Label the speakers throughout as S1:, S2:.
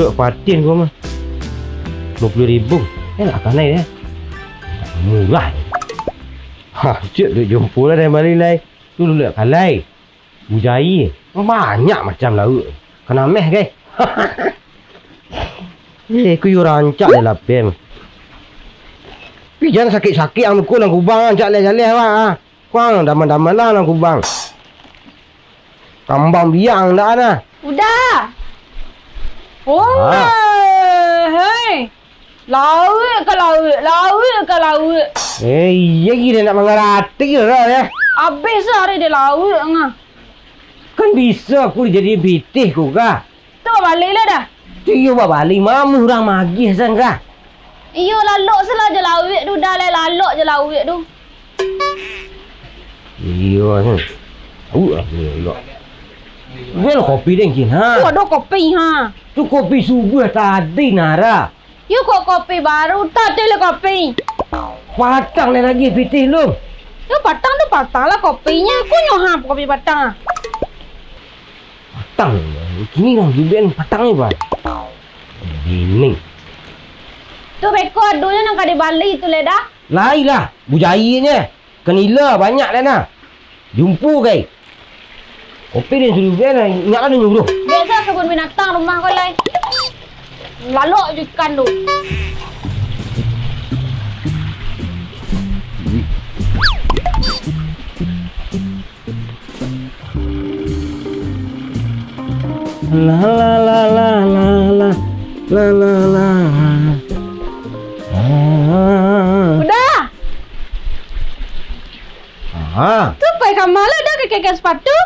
S1: dulu patin gua mah. 20.000. Nak kanai ya. Murah. Ha, cik duk jumpa lah dari Malilai. Tu dulu kalai. Bujai. Banyak macam lauk. Kena meh guys. Ku yu rancak dia lapem. Pi jangan sakit-sakit ang muka nang kubang jaleh-jaleh wah. Kuang daman-daman lah nang kubang. Kambang biang dah nah.
S2: Udah. Oh, hei. Lauk ke lauk.
S1: Ya gini nak mengerti lah ya.
S2: Habis hari dia lauk ngah.
S1: Kan bisa aku jadi bitih ku kah.
S2: Tu balik lah dah.
S1: Tiyo balik mamu orang magih san kah.
S2: Iyo lalok salah je lauk tu dah lah lalok je lauk tu.
S1: Iyo san. Lalok. Well kopi dengkin ha.
S2: Tu ada kopi ha.
S1: Tu kopi subuh tadi Nara.
S2: You kok kopi baru tadi le kopi.
S1: Patang lagi fitih lu.
S2: You patang tu patang lah kopinya. Aku nyohap kopi patang.
S1: Patang. Kini orang jubian patang ni pak. Ini.
S2: Tu beko adunya nak di Bali tu le dah.
S1: Lain lah. Bujainya. Kenila banyak lah nah. Jumpa guys. Kopi dia suruh biar lah. Ingat ada nyuruh.
S2: Biasa kebun binatang rumah kau lai. Lalok je ikan tu.
S1: La la la la la la la la la.
S2: Udah. Tu pai kamala dah ke sepatu.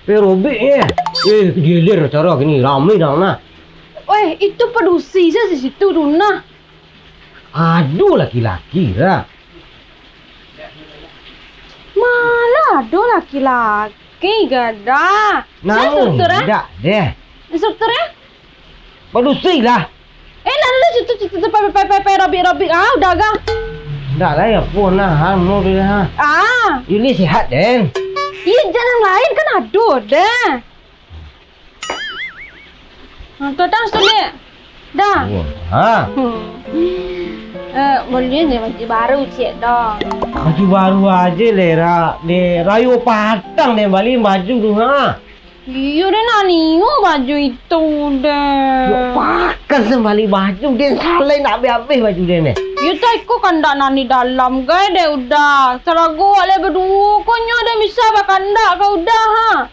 S1: Robek ya. Dia lir cara gini ramai dah nah.
S2: Weh, itu pedusi saya di situ tu nah.
S1: Aduh laki-laki lah.
S2: Malah ada laki-laki gada.
S1: Namun tidak deh.
S2: Instruktur ya?
S1: Pedusi lah.
S2: Nak dulu situ robik. Ah, udah gak?
S1: Tak lah ya pun lah. Mau dia ha. Ini sihat den.
S2: Iya jangan lain kan ada deh. Kadang sulit. Dah.
S1: Ha.
S2: Boleh ni baju baru cik dah.
S1: Baju baru aja lera. Rayu patang deh balik baju tu ha.
S2: Iya deh nani baju itu deh.
S1: Pakai sembali baju dia salah nak habis baju dia ni.
S2: Ya tak ikut kandak nani dalam gay deh udah. Seragu oleh berdua konya deh bisa bakandak kau udah ha.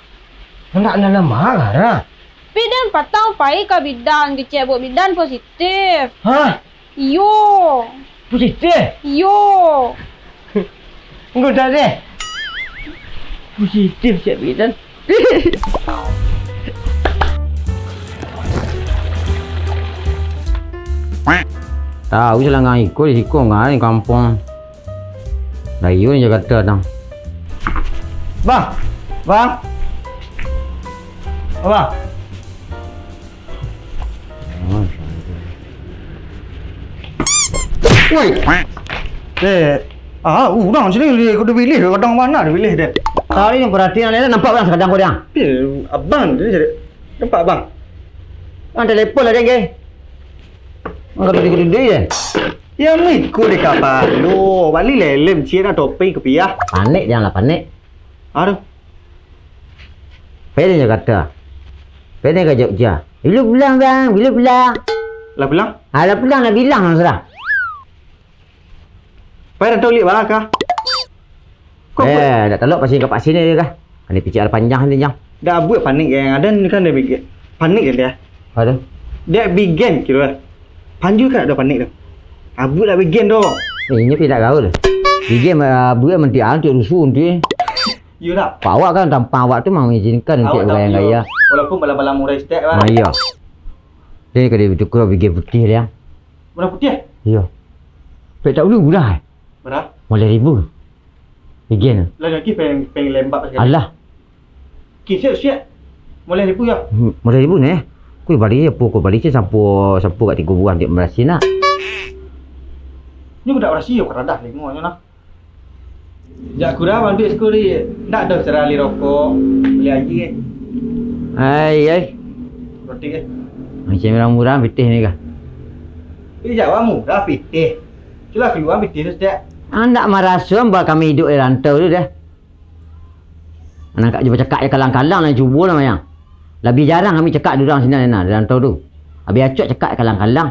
S1: Kandak dalam mana lah?
S2: Bidan patang pai ke bidan kecek buat bidan positif.
S1: Hah?
S2: Yo.
S1: Positif?
S2: Yo.
S1: Enggak dah deh. Positif cek bidan. Tahu je lah ngai ikut di siku ngai kampung. Layu ni Jakarta dah. Bang. Apa? Woi. Udang sini kau dah pilih kadang mana dah pilih dia. Tadi yang perhatian dia nampak bang kadang kau dia. Abang dia jadi. Nampak bang. Bang telefon lah dia ke. Bang kata dia dia. Ya ni kau dek apa? Lo balik lelem cina topi kepiah. Panik janganlah panik. Aduh. Pergi Jakarta. Pergi ke Jogja. Bila pulang bang? Bila pulang? Lah pulang? Lah pulang nak bilang sudah. Pai dah tolik balaka. Dah telok pasien kat pak sini dia kah? Ini PCR panjang ni jang. Dah buat panik yang ada ni kan dia bikin. Panik dia. Ada. Dia bikin kira. Panju kan ada panik tu. Abu dah bikin tu. Ini tidak gaul. Bikin buat menti anti rusuh dia. Ya tak. Pak awak kan tanpa awak tu mau izinkan untuk orang gaya. Walaupun bala-bala murah stek kan. Ya. Dia kena bertukar bikin putih dia. Warna putih? Ya. Tak dulu dah. Berapa? Mulai ribu. Bikin. Lagi pengen lembab sekali. Alah. Siap. Mulai ribu ya? Mulai ribu ni. Kau balik apa? Kau balik sampo kat 3 bulan dia merasi nak. Ni budak merasi yo keradah lemo nak. Jak kurang ambil sekolah ni. Tak ada serali rokok. Beli lagi. Hai. Roti ke?
S3: Macam murah-murah pitih ni kah?
S1: Ini jawab murah pitih. Cuma keluar pitih tu sejak.
S3: Anak marasum buat kami hidup di rantau tu dah. Anak kat jumpa cakap je kalang-kalang nak cuba lah mayang. Lebih jarang kami cakap duduk sini di rantau tu. Habis acuk cakap kalang-kalang.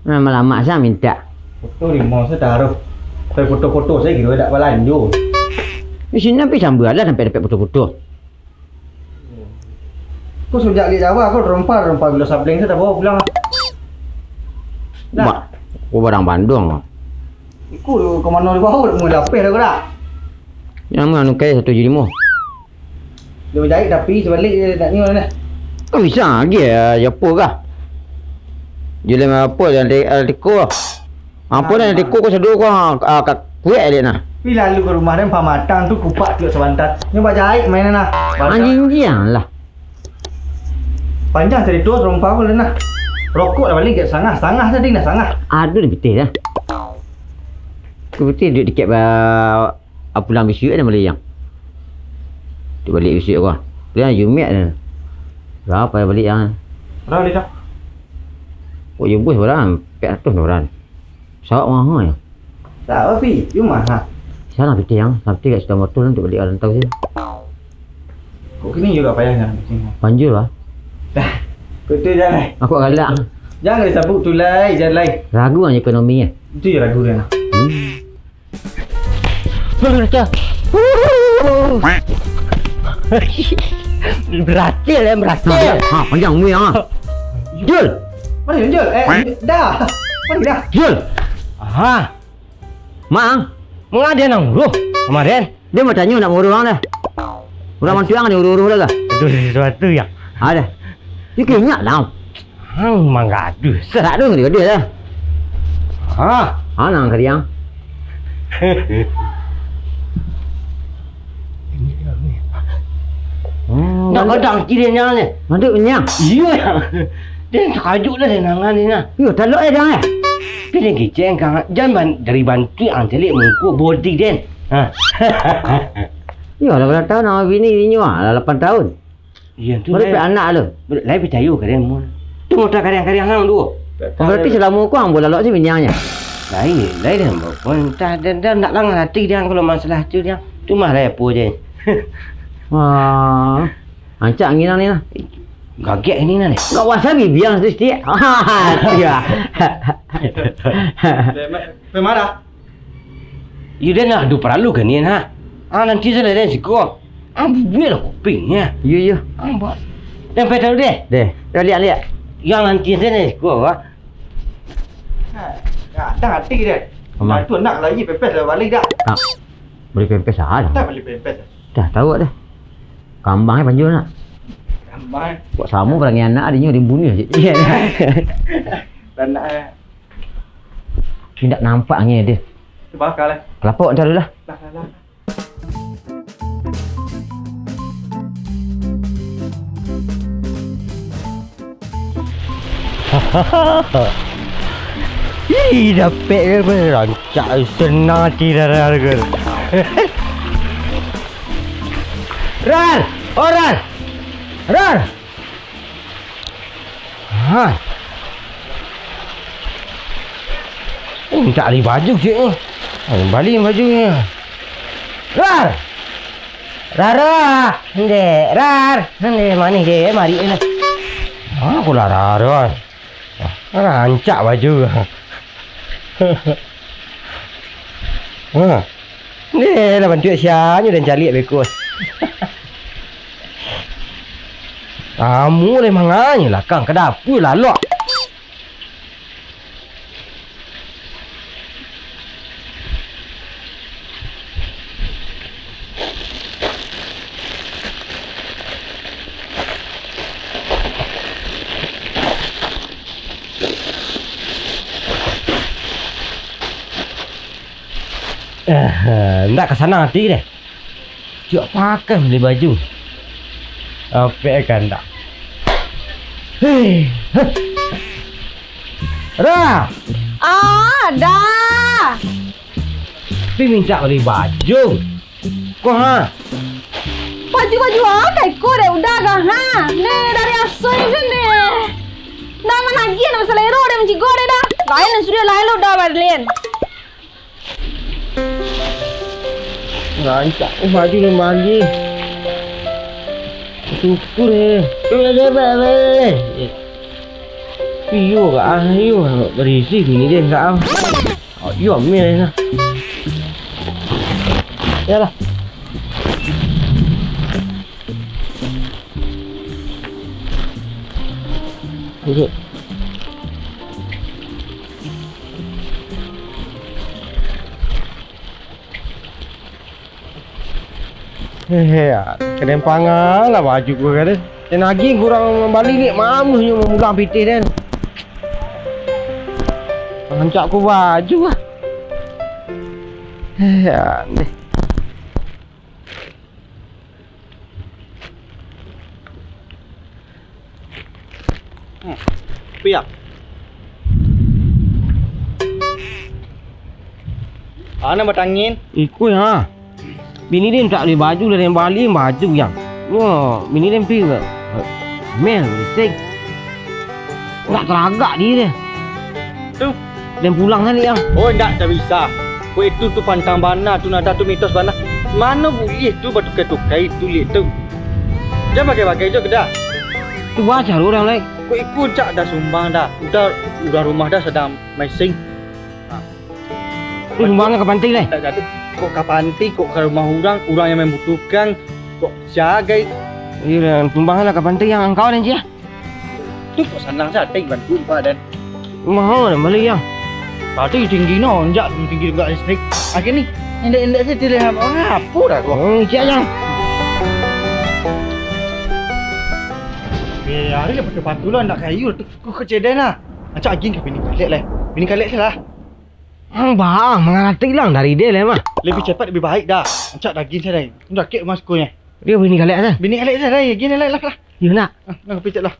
S3: Lama-lama saya minta.
S1: Foto di mall saya taruh. Saya foto-foto saya kira tak berlanjut.
S3: Di sini sampai sambil lah sampai dapat foto-foto.
S1: Kau sejak dia Jawa, kau rempah bila sabling saya tak bawa pulang.
S3: Dah. Kau barang Bandung.
S1: Ikut ke mana dia bawa, mula lapis dah kau dah.
S3: Yang mana kaya 175.
S1: Dia berjahit tapi sebalik dia tak ni mana.
S3: Kau bisa lagi ya apa kah? Jual apa yang teko. Apa dah teko kau sedu kau kat kuat dia nah.
S1: Pi lalu ke rumah dia pamatang tu kupak tu sebantat. Ni buat jahit mainan lah.
S3: Anjing jiang lah.
S1: Panjang tadi tu rempah kau lah. Rokok dah balik kat sangah tadi dah sangah.
S3: Aduh dia betul dah. Kau betul duduk dekat pulang bisu ada Malayang. Duduk balik bisu kau. Dia Jumiat dah. Berapa balik yang?
S1: Berapa dia dah?
S3: Oh ya bos orang 400 orang. Sawak mahal ya.
S1: Tak apa pi, cuma ha.
S3: Sana betul yang sampai kat Sudah Motor untuk balik orang tahu je.
S1: Kok kini juga payahnya.
S3: Panjul lah.
S1: Dah. Betul jalan.
S3: Aku galak.
S1: Jangan disabuk tulai, jalan.
S3: Ragu hanya ekonomi ya.
S1: Itu je ragu dia.
S3: Beratil ha, panjang mu yang Jul.
S1: Mana Jul? Dah. Mana dah?
S3: Jul. Aha. Mang, mengada nang uruh kemarin. Dia mau tanya nak uruh dah. Orang mantuang ni uruh dah kah?
S4: Itu sesuatu yang
S3: Ada. Dia kena dah.
S4: hang mangadu.
S3: Serak tu dia dah. Ha, nang keriang.
S4: Nak kadang kiranya ni.
S3: Manduk nyang.
S4: Iya yang. Dia terkajuk lah dia nangan ni nah.
S3: Yo, talok dah eh.
S4: Pilih kiceng kang jangan dari bantu ang telik mengku body den. Ha.
S3: Yo, dah berapa tahun nama bini ni dah 8 tahun.
S4: Iya tu.
S3: Baru anak lu.
S4: Lai percaya ke dia mun. Tu motor kadang-kadang hang tu.
S3: Berarti selama kau ang bola lok si binyangnya.
S4: Lain dia pun tak dan nak lang hati dia kalau masalah tu dia. Tu mah lai apa je.
S3: Wah. Ancak angin ni lah.
S4: Gagak ini nah ni.
S3: Kau wasabi biang tu setiap. Ya.
S1: Pemara.
S4: You dia nak adu perlu ke ni ha? Nanti saya dah sikit. Buat lah kupingnya.
S3: Yo.
S4: Buat. Dan petal deh.
S3: Dah lihat.
S4: Yang nanti saya dah sikit ha?
S1: Dah hati dia.
S3: Amat.
S1: Tu nak lagi pepes dah balik dah.
S3: Tak. Boleh pempes dah.
S1: Tak balik pepes.
S3: Dah tahu dah. Kambangnya panjul nak.
S1: Ramai.
S3: Buat sama perangai anak dia dia bunuh je.
S1: Dan nak
S3: Tidak nampak angin dia.
S1: bakal lah.
S3: Kelapa entar dulu lah.
S1: Lah.
S4: Ih, dapat ke berancak senang tidak harga.
S3: Ran! Oh Ran! Ran!
S4: Ha. Tak ada baju je. Balik bajunya.
S3: Ran!
S4: Rara, hende, mana dia? Mari ni. Aku lah Rara. Rancak baju. Ni lah bantu sianya dan cari bekus. Kamu memang hanya lah kang ke dapur lah lok. Nak ke sana nanti deh. Cuk pakai beli baju. Apa kan tak? Hei. Ra.
S2: Dah.
S4: Pi minta beli baju. Kau ha.
S2: Baju-baju apa ikut deh udah gak ha? Nih dari asoy kan deh. Nama lagi nama selero deh mencigo deh dah. Lain sudah lain lo udah balian.
S4: Rancak baju ni mandi. Syukur deh. Iyo gak ayo berisi gini deh gak oh iyo ambil lah. Yalah. Duduk. Kedempangan lah baju gua kata. Dan lagi kurang balik ni mamunya memulang pitih dan. Hancak ku baju lah. Deh.
S1: Piak. Ana bertangin.
S4: Ikut ha. Bini dia tak beli baju dari Bali baju yang. Wah, bini dia pergi ke Mel bising. Tak teragak dia.
S1: Tu.
S4: Dan pulang kan yang.
S1: Oh, tak bisa. Kau itu tu pantang bana, tu nada tu mitos bana. Mana boleh tu bertukar-tukar itu lihat tu. Jangan pakai-pakai je kedah.
S4: Tu baca orang lain.
S1: Kau ikut cak dah sumbang dah. Udah rumah dah sedang mesing.
S4: Tu sumbangnya ke pantai lah.
S1: Tak jadi. Kok ke pantai, kok ke rumah orang yang membutuhkan. Kok jaga.
S4: Iya, sumbangnya ke pantai yang engkau dan dia.
S1: Tu kok senang saja bantu badan.
S4: Mahal dah balik yang.
S1: Tadi tinggi no, enjak tinggi juga listrik. Akhir ni, endek-endek saya tidak apa dah kok.
S4: Oh, siap yang.
S1: Hari ni pakai batu lah, nak kayu tu. Kau kecedan lah. Macam aging ke bini kalik lah. Bini kalik salah.
S4: Bang, mengerti lang dari dia lah mah.
S1: Lebih cepat lebih baik dah. Macam daging saya dah. Dah kek mas kunya.
S4: Dia bini kalik kan?
S1: Bini kalik saya dah. Gini lah lah.
S4: Ya nak.
S1: Nak picit lah.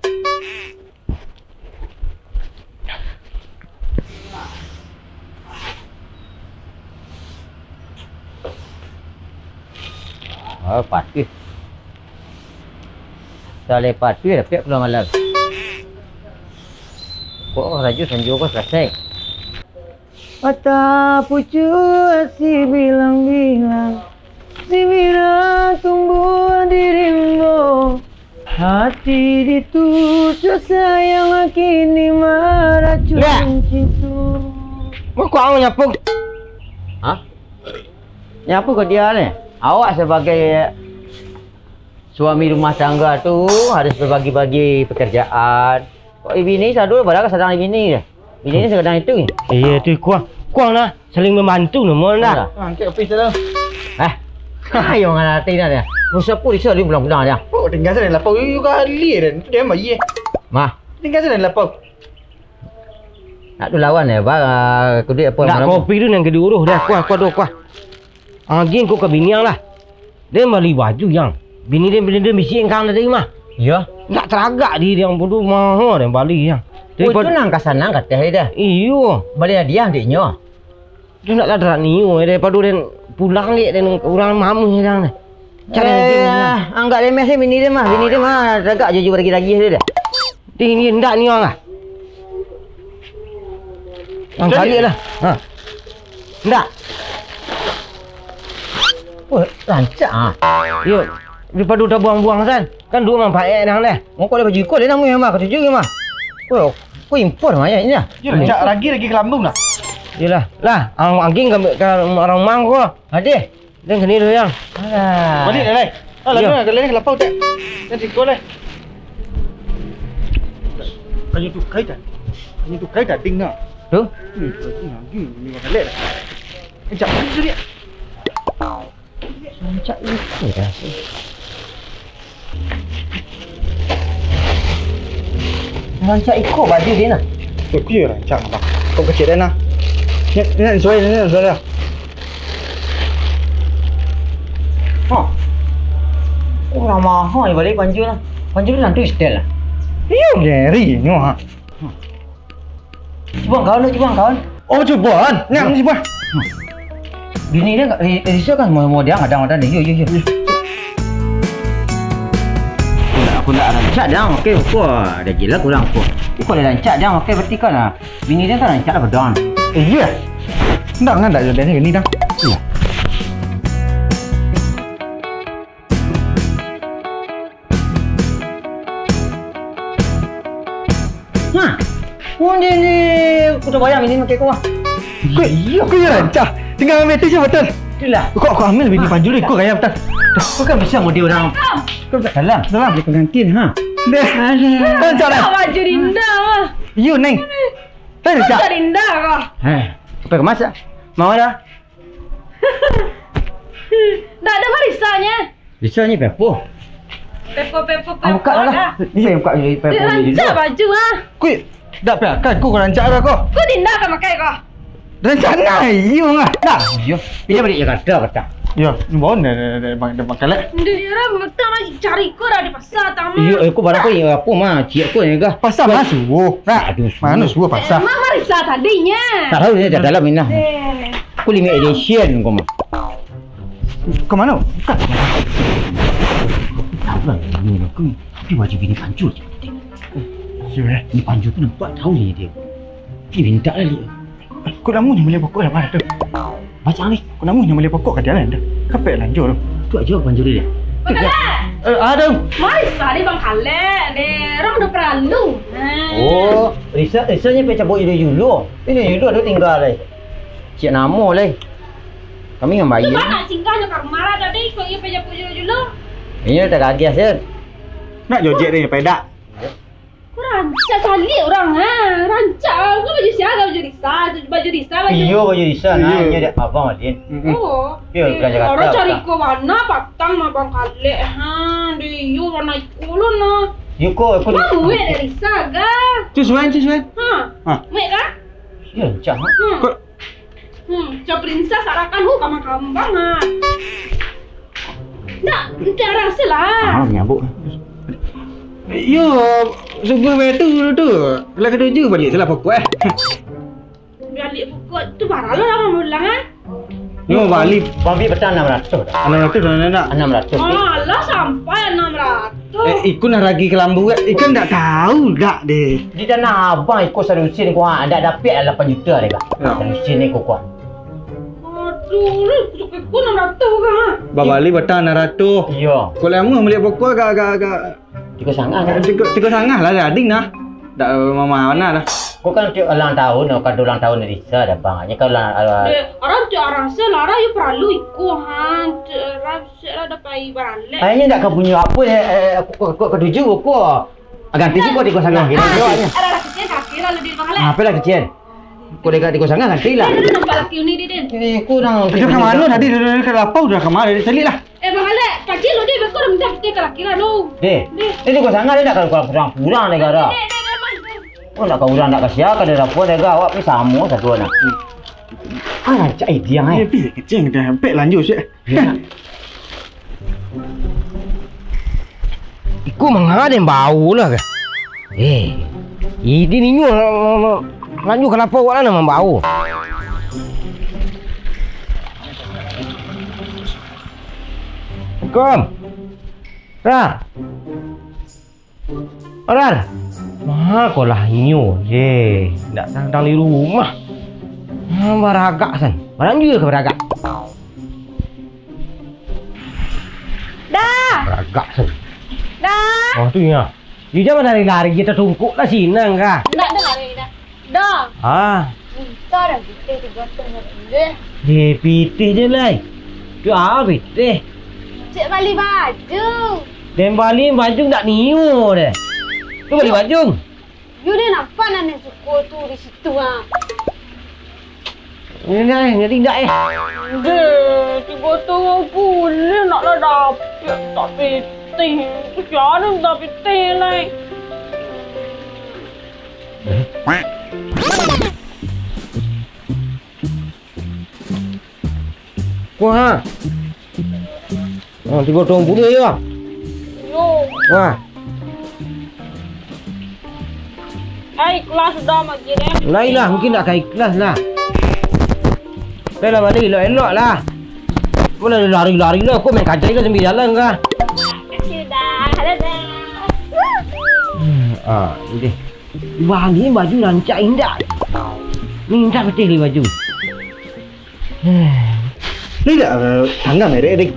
S3: Oh, pasti. Saya lepas tu dah pihak pulang malam. Kok raju sanjung kau selesai. Mata pucu si bilang-bilang, si bilang tumbuh dirimu. Hati ditusuk sayang kini marah cun cintu.
S4: Mau kau awak nyapu?
S3: Hah? Nyapu ke dia ni? Awak sebagai suami rumah tangga tu harus berbagi-bagi pekerjaan. Kok bini sadu padahal sedang bini dia. Bini ni sedang itu.
S4: Iya tu kuang lah saling membantu nama dah.
S1: Angkat api saya dah.
S3: Ayo ngarati dah dia. Musa pun dia pulang-pulang dia.
S1: Oh, tinggal saya lapau. You kali dan dia mah ye.
S3: Mah,
S1: Tinggal saya lapau.
S3: nak tu lawan ya, ba kuduk apa
S4: Nak kopi tu yang kedua uruh dah kuah. Aging kau ke bini yang lah. Dia beli baju yang. Bini dia misi engkau tadi mah.
S3: Ya.
S4: Tak teragak dia yang bodoh mahal dan balik yang.
S3: Oh, itu nang kasana kata dia.
S4: Iyo.
S3: Balik dia adiknya.
S4: Dia nak ladrak niu daripada dan pulang lihat dan orang mamu yang ni.
S3: Anggap remeh sih bini dia mah. Bini dia mah agak jujur lagi dia dah.
S4: Ini hendak ni orang ah. Ang kali lah. Ha. Hendak.
S3: Oh, rancak ah.
S4: Yo. Daripada dah buang-buang kan. Kan dua mang baik dah dah.
S3: Mau kau ada baju kau dia nama yang mah kau tuju mah. Oh, kau impor mah ya ini dah.
S1: Ya, cak lagi ke lambung dah.
S4: Yalah. Lah, angin ke orang mang ko.
S3: Ada.
S4: Dan kini tu yang.
S3: Alah.
S1: Balik dah lai. Alah, tu nak ke lapau tak. Nanti kau lai. Kanyu tu kai dah. Kanyu tu kai dah ding nak.
S3: Tu.
S1: Ni makan lek dah. Encak tu dia.
S3: Rancak itu dah. Rancak ikut baju dia nak.
S1: Tu dia rancak abang. Kau kecil dah nak. Ni nak sesuai dah.
S3: Oh. Orang mahal balik baju lah. Baju dia nanti style lah.
S1: Iyo Gary ni ha.
S3: Cuba kawan.
S1: Oh cuba kan. Nyam cuba.
S3: Bini dia risau kan mau dia kadang-kadang dia. Yo. aku nak rancak dah okey aku dah gila kurang aku. Kau dah rancak dah okey berarti kan bini dia kan rancak dah berdon.
S1: Iya. Ndak kan dak jadi ni dah.
S3: Iya. Nah. Punya ni aku tak bayang ini makan kau.
S1: Kau ya rancak. Tinggal ambil tu je betul.
S3: Itulah.
S1: Kau ambil bini panjul ni kau kaya betul.
S3: Kau kan bisa model orang. Kau tak dalam.
S1: Dalam
S3: Dia pengantin ha.
S1: Dah. Rancak dah.
S2: Baju Rinda mah.
S1: You neng. Tak rancak.
S2: Baju Rinda kau.
S3: Apa kemas tak? Mau dah.
S2: Tak ada barisanya.
S3: Bisanya pepo.
S2: Pepo.
S3: Buka lah. Ni saya buka je pepo
S2: Dia
S3: ni
S2: rancak
S3: dulu.
S2: baju ah.
S1: Kau dak kan kau rancak dah kau.
S2: Kau Rinda kan makai kau.
S1: Rancak nai you ngah. Dah.
S3: Yo, pinjam balik Jakarta kata.
S1: Ya, ni bon dah makan lek.
S2: Dia orang betul lagi cari kau dah di pasar tamat.
S3: Yo, aku barang kau yang apa mah? Cik aku yang gah.
S1: Pasal mana suruh?
S3: Aduh,
S1: Mana suruh pasal?
S2: Mama risau tadinya.
S3: Tak tahu dia dah dalam minah. Aku limited edition kau mah.
S1: Kau mana? Bukan.
S3: Tahu lah ni aku. Tapi wajib bini panjul.
S1: Ya.
S3: Ni panjul tu nampak tahu ni dia. Dia minta lah dia.
S1: Kau namu ni boleh pokok dah mana tu?
S3: Baca ni.
S1: Kau namu ni boleh pokok kat jalan dah. Kapek lanjut tu.
S3: Tu aja panjul dia.
S2: Bangkalan.
S1: Ada.
S2: Mari sekali Bangkalan. Orang dah perlu.
S3: Oh, Risanya pergi cabut dulu. Ini dulu ada tinggal lah. Cik nama lah. Kami dengan bayi.
S2: Tu nak singgahnya kat rumah tadi. Kau ia pergi dulu.
S3: Ini tak kaget sih.
S1: Nak jojet ni pedak.
S2: Kau rancak kali orang rancak. Kau baju siapa? Baju Risa.
S3: Iyo baju Risa nah. Ini ada abang Adin.
S2: Oh.
S3: Yo, kerja Jakarta.
S2: Orang cari kau mana patang mah Bangkalan. Dia warna ikulu na.
S3: Yuko aku.
S2: Mau dari Risa ga?
S1: Cusuan.
S2: Ha. Mek ga?
S3: Ya, cak.
S1: Kau
S2: Cak princess arakan kamu kambang ha. Nak, tak rasa lah.
S3: Menyambut.
S1: yo subuh betul tu. Lah ketujuh balik salah pokok
S2: Balik pokok tu barang lah orang ulang kan.
S1: Ni mau balik
S3: Babi petang 600 dah.
S1: anak tu nak.
S3: 600.
S2: Alah sampai 600.
S1: Ikut nak lagi ke lambu ikan tak tahu dak deh.
S3: Di tanah abang ikut salusin ku ada dapat 8 juta dia kah. Salusin ni ku kuat.
S2: Aduh, ni aku 600 kan.
S1: Babali betang 600.
S3: Iya.
S1: Kau lama beli pokok agak
S3: Tiga sangat kan.
S1: tiga sangat lah ading nah. Dak mama mana dah.
S3: Kau kan tiap ulang tahun, kan ulang tahun Risa dah bang. Nya kalau
S2: Orang tu orang selara you perlu ikut han. Rasa dapat barale.
S3: ayahnya tak kau punya apa aku ketujuh aku. Ganti sih kau tiga sangat gitu doanya.
S2: Ada kecil kaki lah lebih mahal.
S3: Apa lah kecil? Kau dekat tiga sangat ganti lah.
S2: Dia nampak laki ni dia.
S3: Ini aku nang.
S1: Dia ke mana tadi dia ke lapau dah ke mana dia celik lah.
S2: Mahal kecil lo dia bekor minta kita laki lah lo.
S3: Deh. Ini tiga sangat dia nak kalau kurang negara. Oh nak kau orang nak kasih apa dia rapor dia awak pi sama satu anak. Ah cak dia
S1: Dia pergi kecil dah sampai lanjut sih.
S4: Iku mengadem bau lah ke? Ini ni lanjut kenapa awak lah nama bau? Assalamualaikum. Rar. Rar. Mah kau lah inyo je. Tak datang di rumah. Beragak san. Barang juga ke beragak?
S2: Dah.
S4: Beragak san.
S2: Dah.
S4: Oh tu ya. Dia jangan lari-lari kita tungkuk lah sinang kah?
S2: Nak dengar ni dah. Dah.
S4: Ah.
S2: Tak ada kita tu gotong deh.
S4: Dia pitih je lah. Tu apa pitih?
S2: Cik balik baju.
S4: Dan balik baju tak niu deh. Tu balik baju.
S2: You ni nampak nak suku tu di situ ah.
S4: Ini tidak
S2: Deh, tu gotong boleh naklah dapat tak pitih. Tu jangan tak pitih lah.
S4: Wah. Oh, 320 ya.
S2: Yo.
S4: Wah.
S2: Kelas sudah magi deh.
S4: Lailah mungkin tak kait kelas lah. Dah lah balik elok-elok lah. Mana lari-lari lah. Kau main kacai ke sambil jalan kah?
S2: Sudah. Dah.
S4: Ini. Bali baju rancak indah. Ni indah betul baju.
S1: Ni dah tangga merek dik.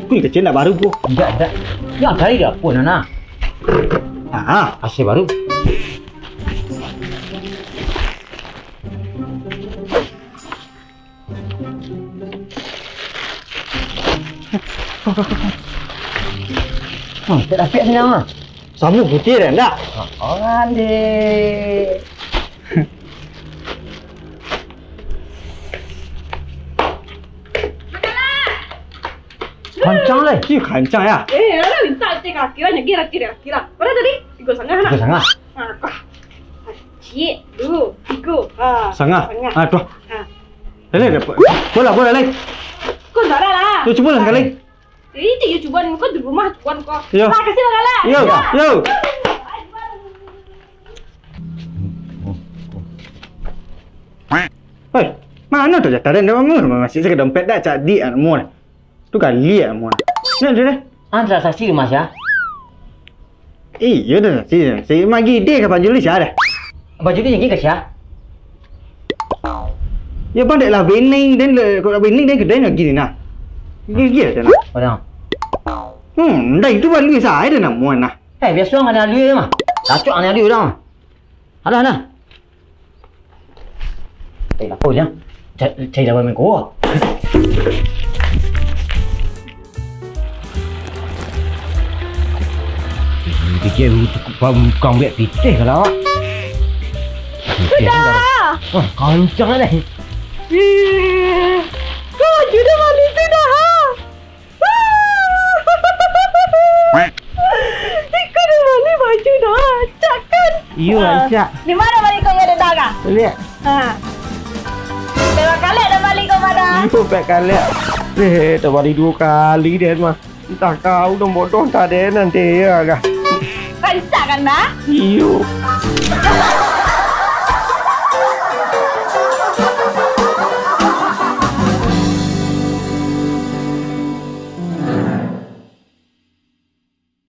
S1: Kui kecil nak baru ko.
S3: Enggak. Yang tadi dah pun Nana. Asyik baru. Tak dapat senang.
S1: Sama putih dah tak?
S3: Orang dek. Kancang lah.
S1: Ki kancang ya.
S2: Ada minta cek kira. Mana tadi? 3,5 nak.
S3: Sangat.
S2: Cik, dulu, 3.
S1: Sangat. Tu. Lele dapat. Boleh lele.
S2: Kau tak ada lah.
S1: Tu cuba lah sekali.
S2: Ini you cuba kau di rumah cuan kau.
S1: Yo.
S2: Nah, kasih lah kala.
S1: Yo. Hei, mana tu jatah dan kamu masih saya dompet dah cak di anak mu. Tu kali anak mu. Ni dia.
S3: Transaksi Mas ya.
S1: Iya dah. Saya magi dia ke panjuli sia dah.
S3: Baju ni yang ke sia?
S1: Ya pandai lah bening dan kalau bening dan kedai nak gini nah. Gila dah nak.
S3: Orang.
S1: Dah itu balik saya dah nak muan nah.
S3: Biasa orang ada dia mah. Cacok ada dia dah. Alah. Apa dia? Cai dah main ko. Fikir kau buat pitih kalau awak.
S2: Sudah.
S3: Kancang dah.
S2: Kau sudah mandi sudah. Kau dah mandi baju dah. Cak kan?
S4: Iya rancak.
S2: Di mana balik kau yang ada dagang?
S4: Lihat.
S2: Berapa kali dah balik kau pada?
S4: Itu baik kali. Tak balik 2 kali dia mah. Entah kau dah bodoh tak ada nanti ya kah.
S2: Rancak kan dah?
S4: Iyo.